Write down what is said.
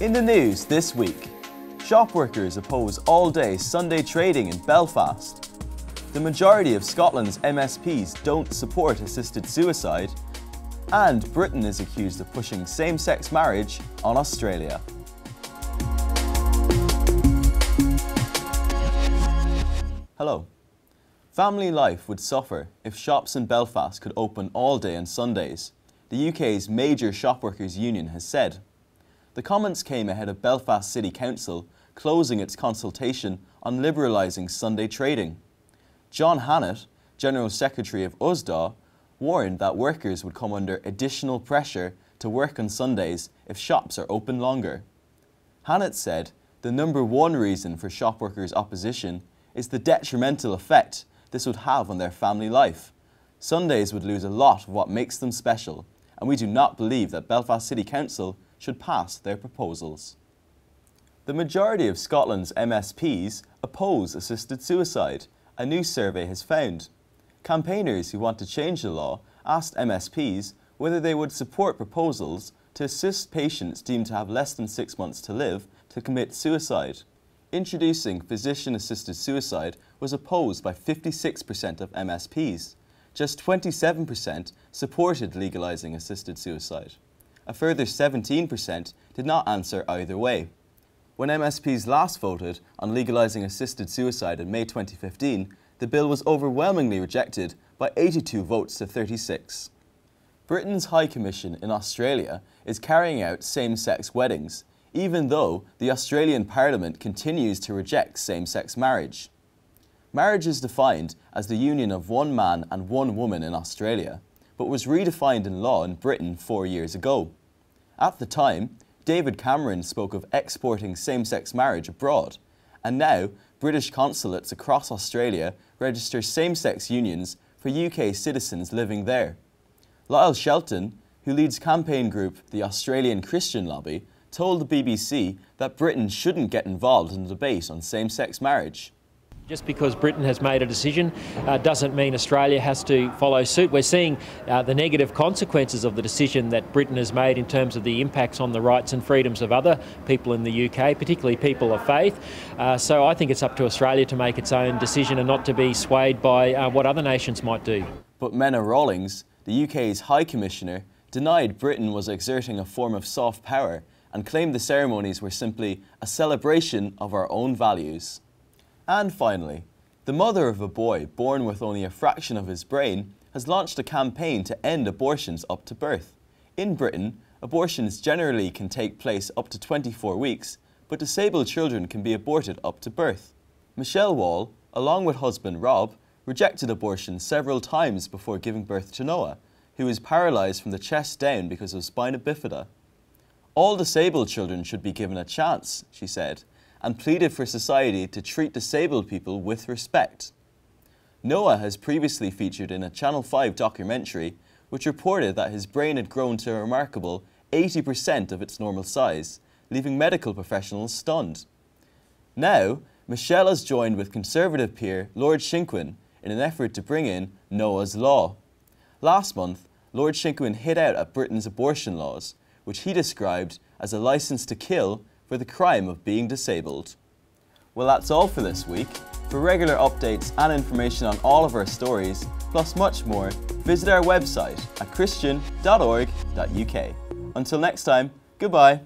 In the news this week, Shopworkers oppose all-day Sunday trading in Belfast. The majority of Scotland's MSPs don't support assisted suicide, and Britain is accused of pushing same-sex marriage on Australia. Hello. Family life would suffer if shops in Belfast could open all day on Sundays, the UK's major shopworkers union has said. The comments came ahead of Belfast City Council closing its consultation on liberalising Sunday trading. John Hannett, General Secretary of USDA, warned that workers would come under additional pressure to work on Sundays if shops are open longer. Hannett said the number one reason for shopworkers' opposition is the detrimental effect this would have on their family life. Sundays would lose a lot of what makes them special, and we do not believe that Belfast City Council should pass their proposals. The majority of Scotland's MSPs oppose assisted suicide, a new survey has found. Campaigners who want to change the law asked MSPs whether they would support proposals to assist patients deemed to have less than 6 months to live to commit suicide. Introducing physician-assisted suicide was opposed by 56% of MSPs. Just 27% supported legalising assisted suicide. A further 17% did not answer either way. When MSPs last voted on legalising assisted suicide in May 2015, the bill was overwhelmingly rejected by 82 votes to 36. Britain's High Commission in Australia is carrying out same-sex weddings, even though the Australian Parliament continues to reject same-sex marriage. Marriage is defined as the union of one man and one woman in Australia, but was redefined in law in Britain 4 years ago. At the time, David Cameron spoke of exporting same-sex marriage abroad, and now British consulates across Australia register same-sex unions for UK citizens living there. Lyle Shelton, who leads campaign group the Australian Christian Lobby, told the BBC that Britain shouldn't get involved in the debate on same-sex marriage. Just because Britain has made a decision doesn't mean Australia has to follow suit. We're seeing the negative consequences of the decision that Britain has made in terms of the impacts on the rights and freedoms of other people in the UK, particularly people of faith. So I think it's up to Australia to make its own decision and not to be swayed by what other nations might do. But Menna Rawlings, the UK's High Commissioner, denied Britain was exerting a form of soft power and claimed the ceremonies were simply a celebration of our own values. And finally, the mother of a boy born with only a fraction of his brain has launched a campaign to end abortions up to birth. In Britain, abortions generally can take place up to 24 weeks, but disabled children can be aborted up to birth. Michelle Wall, along with husband Rob, rejected abortion several times before giving birth to Noah, who is paralysed from the chest down because of spina bifida. All disabled children should be given a chance, she said, and pleaded for society to treat disabled people with respect. Noah has previously featured in a Channel 5 documentary which reported that his brain had grown to a remarkable 80% of its normal size, leaving medical professionals stunned. Now, Michelle has joined with Conservative peer Lord Shinkwin in an effort to bring in Noah's Law. Last month, Lord Shinkwin hit out at Britain's abortion laws, which he described as a licence to kill for the crime of being disabled. Well, that's all for this week. For regular updates and information on all of our stories, plus much more, visit our website at christian.org.uk. Until next time, goodbye.